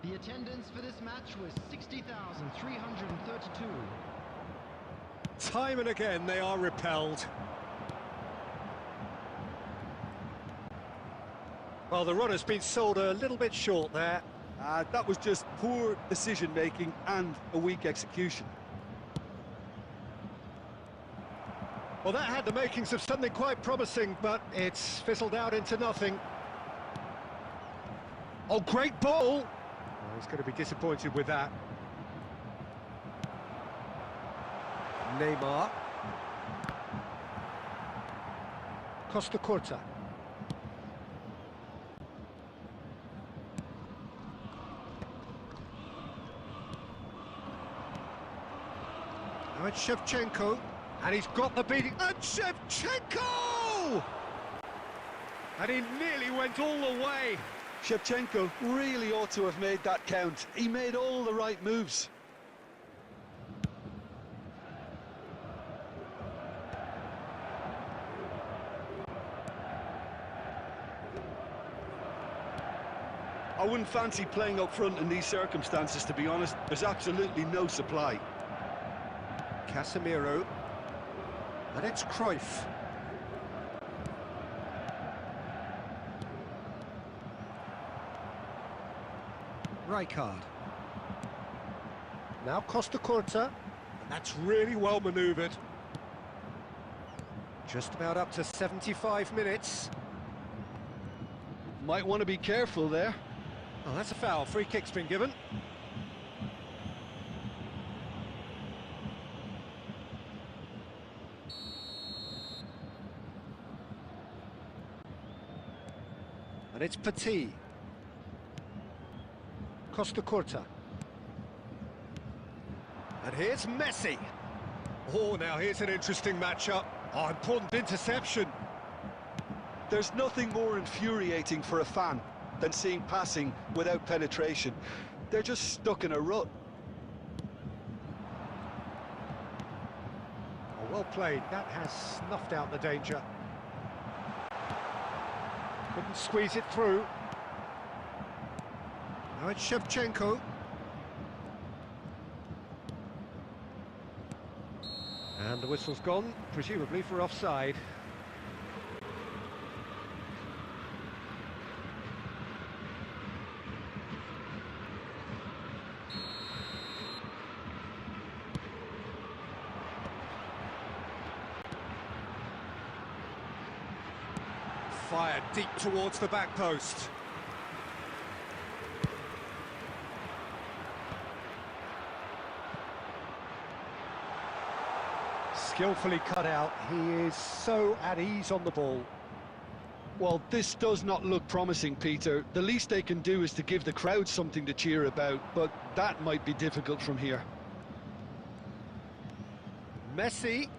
The attendance for this match was 60,332. Time and again they are repelled. Well, the run has been sold a little bit short there. That was just poor decision-making and a weak execution. Well, that had the makings of something quite promising, but it's fizzled out into nothing. Oh, great ball! Oh, he's going to be disappointed with that. Neymar. Costa Curta. Now it's Shevchenko, and he's got the beating. And Shevchenko! And he nearly went all the way. Shevchenko really ought to have made that count. He made all the right moves. I wouldn't fancy playing up front in these circumstances, to be honest. There's absolutely no supply. Casemiro, and it's Cruyff. Rijkaard. Now Costa Curta, and that's really well manoeuvred. Just about up to 75 minutes. Might want to be careful there. Oh, that's a foul. Free kick's been given. And it's Petit. Costa Curta. And here's Messi. Oh, now here's an interesting matchup. Oh, important interception. There's nothing more infuriating for a fan than seeing passing without penetration. They're just stuck in a rut. Oh, well played. That has snuffed out the danger. Couldn't squeeze it through. Now it's Shevchenko. And the whistle's gone, presumably for offside. Fired deep towards the back post. Skillfully cut out. He is so at ease on the ball. Well, this does not look promising, Peter. The least they can do is to give the crowd something to cheer about, but that might be difficult from here. Messi.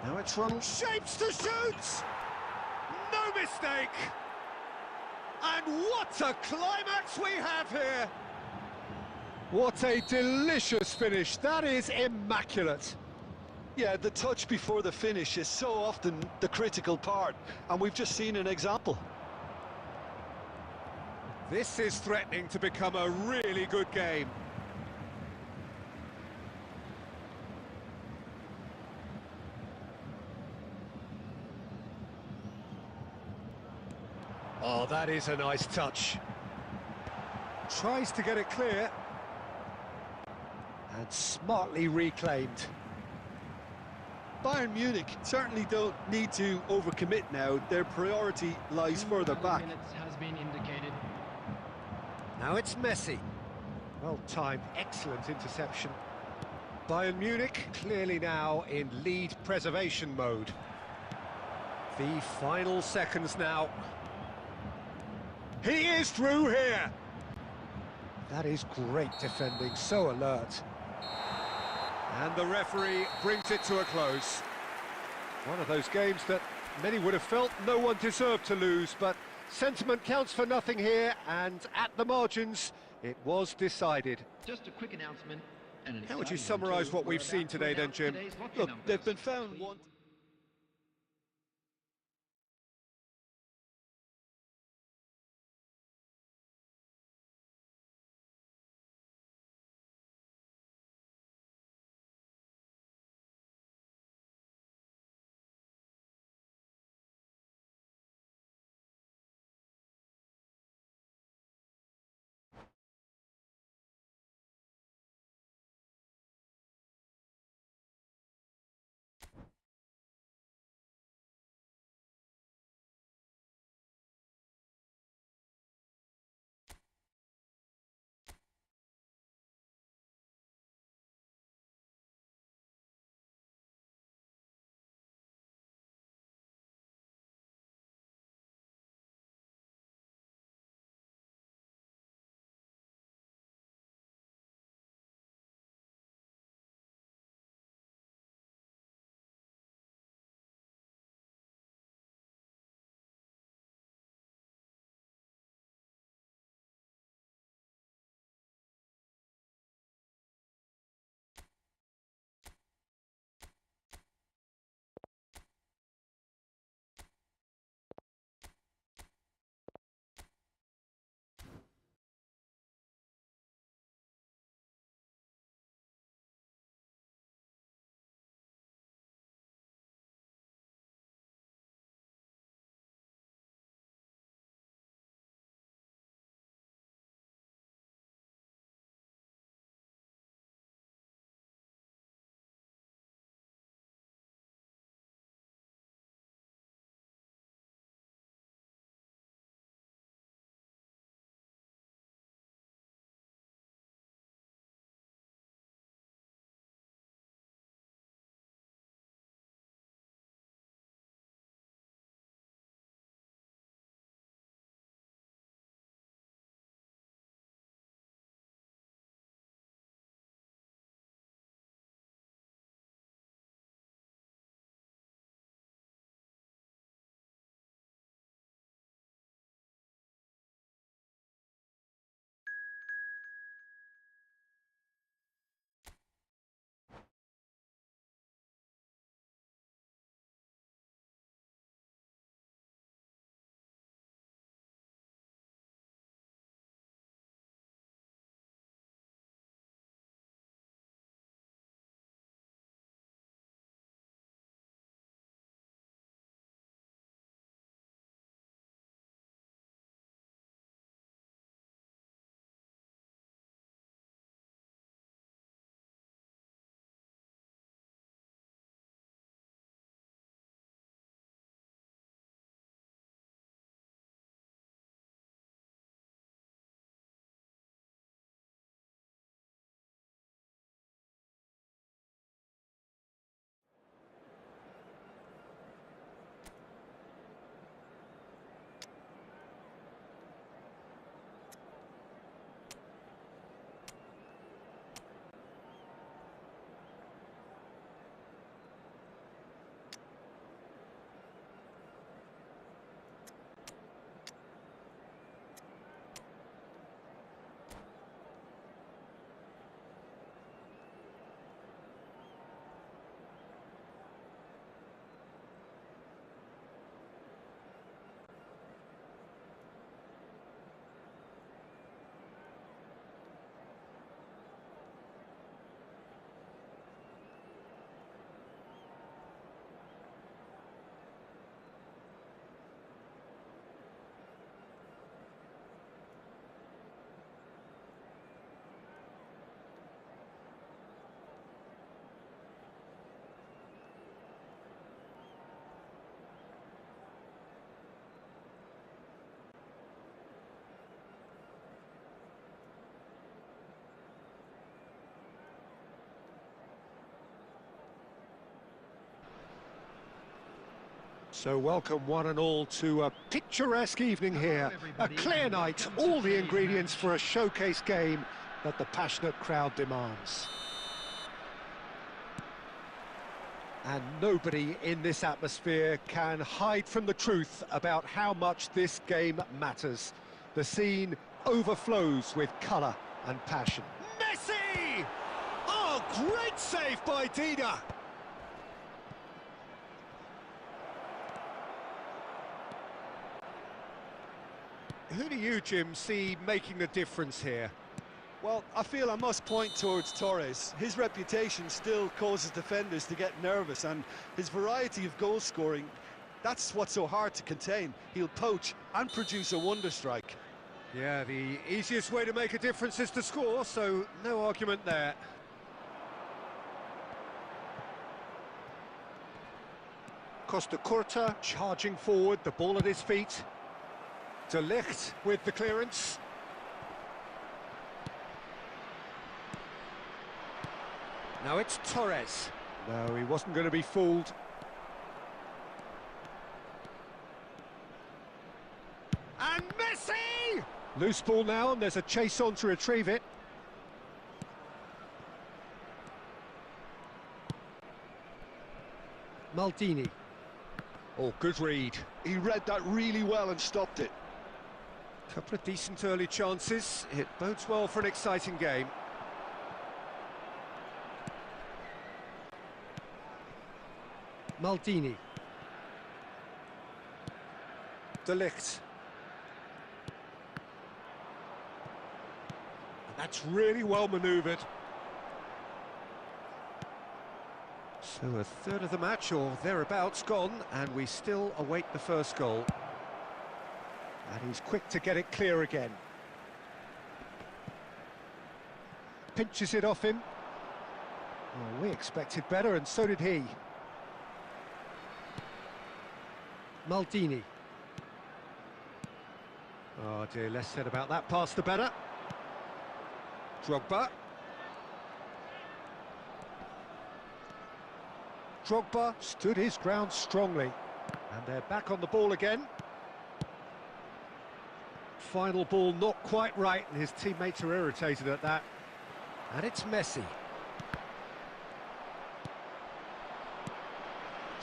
Now it's Ronald. Shapes to shoot! No mistake! And what a climax we have here! What a delicious finish. That is immaculate. Yeah, the touch before the finish is so often the critical part, and we've just seen an example. This is threatening to become a really good game. Oh, that is a nice touch. Tries to get it clear. And smartly reclaimed. Bayern Munich certainly don't need to overcommit now. Their priority lies further back. Minutes has been indicated. Now it's Messi. Well-timed, excellent interception. Bayern Munich clearly now in lead preservation mode. The final seconds now. He is through here! That is great defending, so alert. And the referee brings it to a close. One of those games that many would have felt no one deserved to lose, but sentiment counts for nothing here, and at the margins, it was decided. Just a quick announcement. How would you summarise what we've seen today then, Jim? Look, they've been found wanting. So welcome one and all to a picturesque evening here. A clear night, all the ingredients for a showcase game that the passionate crowd demands. And nobody in this atmosphere can hide from the truth about how much this game matters. The scene overflows with colour and passion. Messi! Oh, great save by Dida! Who do you, Jim, see making the difference here? Well, I feel I must point towards Torres. His reputation still causes defenders to get nervous, and his variety of goal scoring, that's what's so hard to contain. He'll poach and produce a wonder strike. Yeah, the easiest way to make a difference is to score, so no argument there. Costa Curta charging forward, the ball at his feet. De Ligt with the clearance. Now it's Torres. No, he wasn't going to be fooled. And Messi! Loose ball now, and there's a chase on to retrieve it. Maldini. Oh, good read. He read that really well and stopped it. Couple of decent early chances. It bodes well for an exciting game. Maldini. De Ligt. And that's really well manoeuvred. So a third of the match, or thereabouts, gone, and we still await the first goal. And he's quick to get it clear again. Pinches it off him. Oh, we expected better, and so did he. Maldini. Oh dear, less said about that pass the better. Drogba. Drogba stood his ground strongly. And they're back on the ball again. Final ball not quite right, and his teammates are irritated at that. And it's Messi.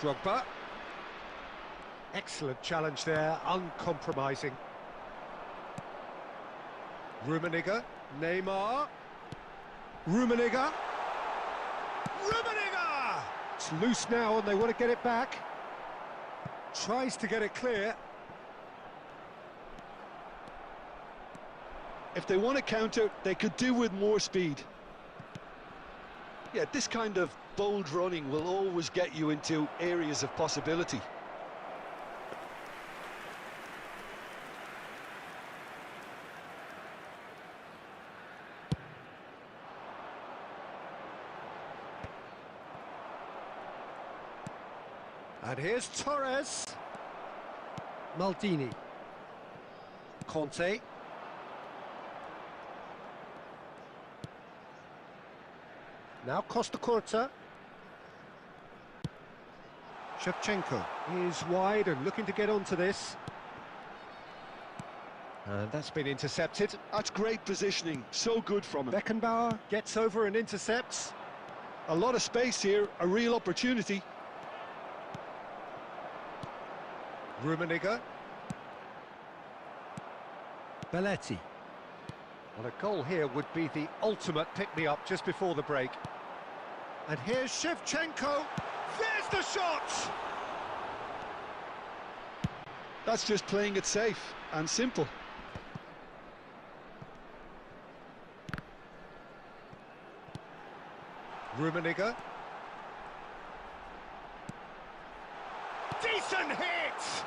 Drogba. Excellent challenge there, uncompromising. Rummenigge, Neymar. Rummenigge. Rummenigge! It's loose now and they want to get it back. Tries to get it clear. If they want to counter, they could do with more speed. Yeah, this kind of bold running will always get you into areas of possibility. And here's Torres. Maldini. Conte. Now Costa Curta. Shevchenko is wide and looking to get onto this. And that's been intercepted. That's great positioning, so good from him. Beckenbauer gets over and intercepts. A lot of space here, a real opportunity. Rummenigge. Belletti. Well, a goal here would be the ultimate pick-me-up just before the break. And here's Shevchenko. There's the shot! That's just playing it safe and simple. Rummenigge. Decent hit!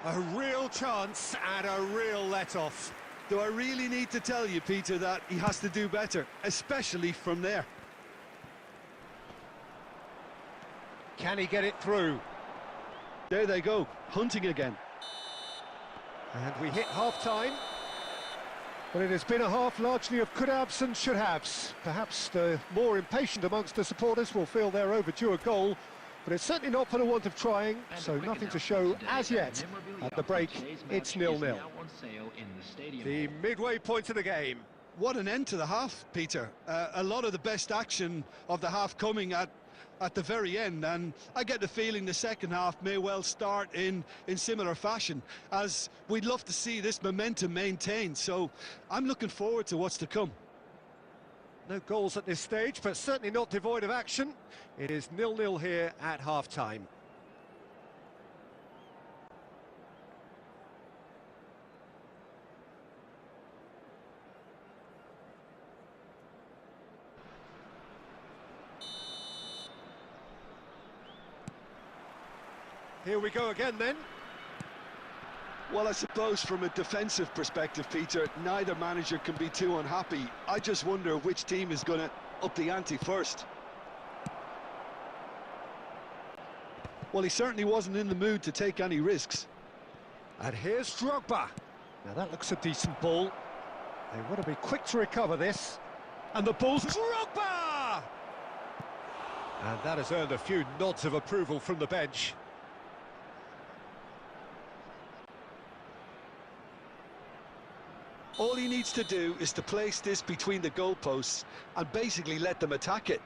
A real chance and a real let-off. Do I really need to tell you, Peter, that he has to do better, especially from there? Can he get it through? There they go, hunting again. And we hit half-time. But it has been a half largely of could-haves and should-haves. Perhaps the more impatient amongst the supporters will feel they're overdue a goal, but it's certainly not for the want of trying, so nothing to show as yet. At the break, it's 0-0. The midway point of the game. What an end to the half, Peter. A lot of the best action of the half coming at the very end, and I get the feeling the second half may well start in similar fashion, as we'd love to see this momentum maintained, so I'm looking forward to what's to come. No goals at this stage, but certainly not devoid of action. It is 0-0 here at half-time. Here we go again then. Well, I suppose from a defensive perspective, Peter, neither manager can be too unhappy. I just wonder which team is going to up the ante first. Well, he certainly wasn't in the mood to take any risks. And here's Drogba. Now that looks a decent ball. They want to be quick to recover this. And the ball's Drogba! And that has earned a few nods of approval from the bench. All he needs to do is to place this between the goalposts and basically let them attack it.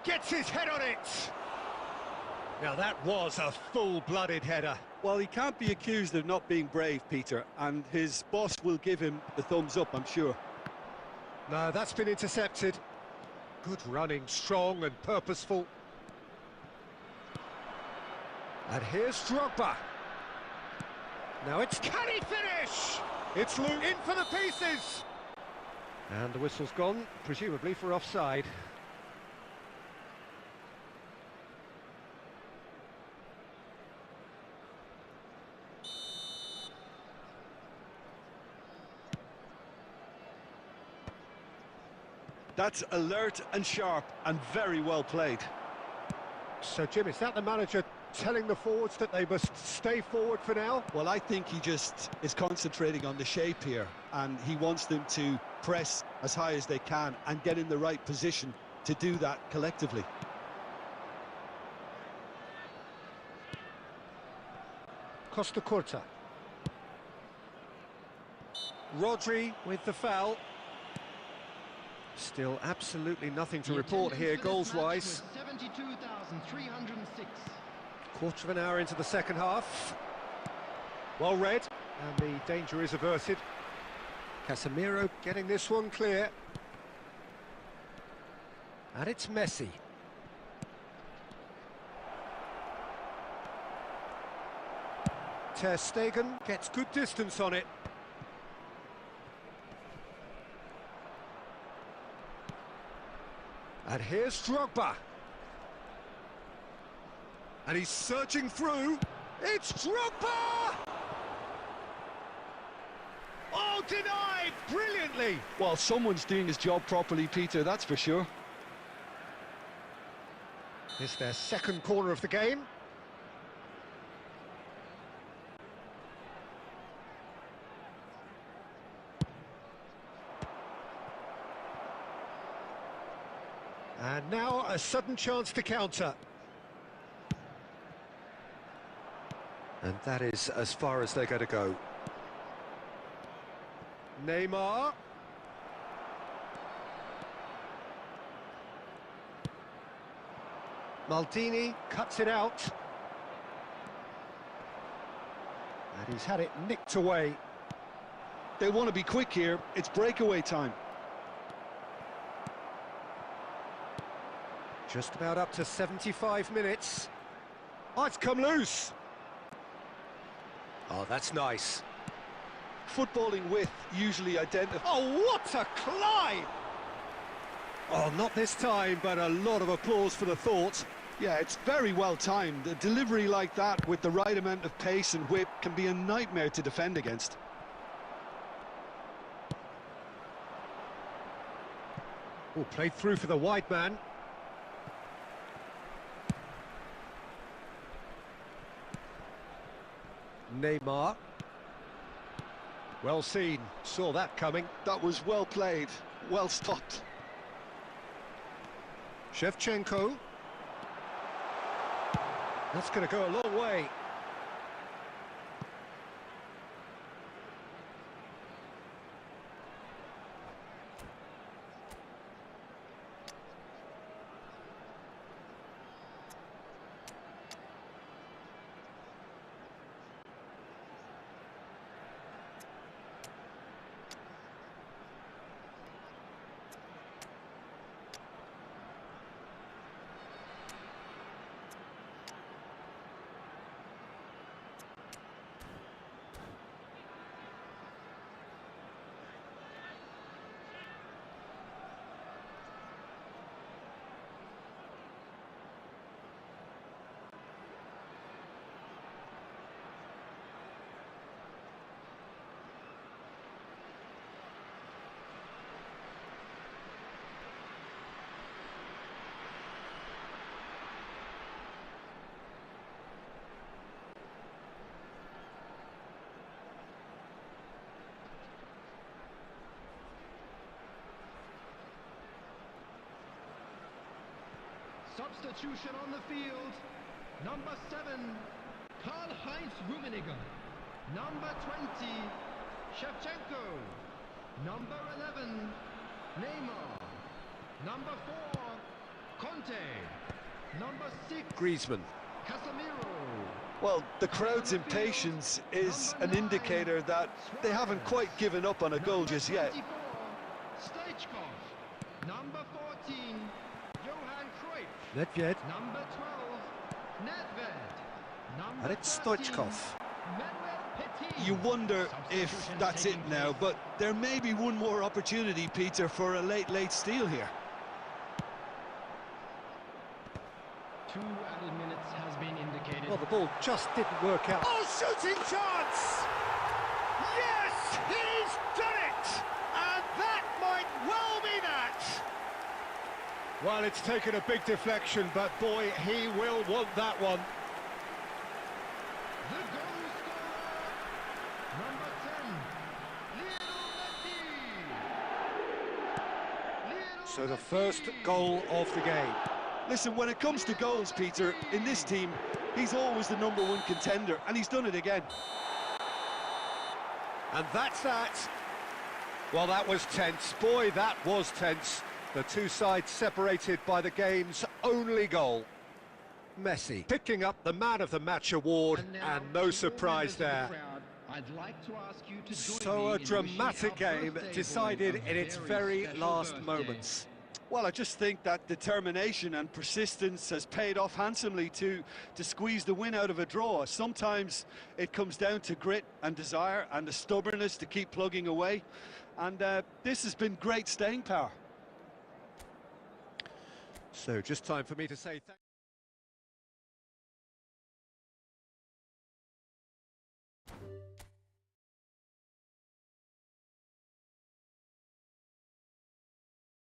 Gets his head on it! Now that was a full-blooded header. Well, he can't be accused of not being brave, Peter, and his boss will give him the thumbs up, I'm sure. No, that's been intercepted. Good running, strong and purposeful. And here's Drogba. Now it's... Can he finish? It's in for the pieces! And the whistle's gone, presumably for offside. That's alert and sharp and very well played. So, Jim, is that the manager telling the forwards that they must stay forward for now? Well, I think he just is concentrating on the shape here, and he wants them to press as high as they can and get in the right position to do that collectively. Costa Curta. Rodri with the foul. Still absolutely nothing to report here goals-wise. 72,306. Quarter of an hour into the second half. Well read, and the danger is averted. Casemiro getting this one clear. And it's Messi. Ter Stegen gets good distance on it. And here's Drogba. And he's searching through. It's Drogba! Oh, denied brilliantly! Well, someone's doing his job properly, Peter, that's for sure. It's their second corner of the game. And now a sudden chance to counter. And that is as far as they're going to go. Neymar. Maldini cuts it out. And he's had it nicked away. They want to be quick here, it's breakaway time. Just about up to 75 minutes. Oh, it's come loose. Oh, that's nice. Footballing width usually identifies... Oh, what a climb! Oh, not this time, but a lot of applause for the thought. Yeah, it's very well timed. A delivery like that with the right amount of pace and whip can be a nightmare to defend against. Oh, played through for the wide man. Neymar. Well seen, saw that coming. That was well played, well stopped. Shevchenko. That's going to go a long way. Substitution on the field. Number 7, Karl-Heinz Rummenigge. Number 20, Shevchenko. Number 11, Neymar. Number 4, Conte. Number 6, Griezmann. Casemiro. Well, the crowd's impatience is an indicator that they haven't quite given up on a goal just yet. Stoichkov. Number 14, Johan Cruyff. Nedved. Number 12, Nedved. Number And it's 13, Stoichkov. Manuel Petit. You wonder if that's it now, but there may be one more opportunity, Peter, for a late steal here. 2 added minutes has been indicated. Well, the ball just didn't work out. Oh, shooting chance! Yes, he's done it! And that might well be that! Well, it's taken a big deflection, but boy, he will want that one. The goal scorer, number 10, Lionel Messi. So the first goal of the game. Listen, when it comes to goals, Peter, in this team, he's always the #1 contender, and he's done it again. And that's that. Well, that was tense. Boy, that was tense. The two sides separated by the game's only goal. Messi picking up the Man of the Match award, and no surprise there. I'd like to ask you to join So me a in dramatic wishing our game birthday decided boy a in its very very special last birthday. moments. Well, I just think that determination and persistence has paid off handsomely to squeeze the win out of a draw. Sometimes it comes down to grit and desire and the stubbornness to keep plugging away. And this has been great staying power. So just time for me to say thank you.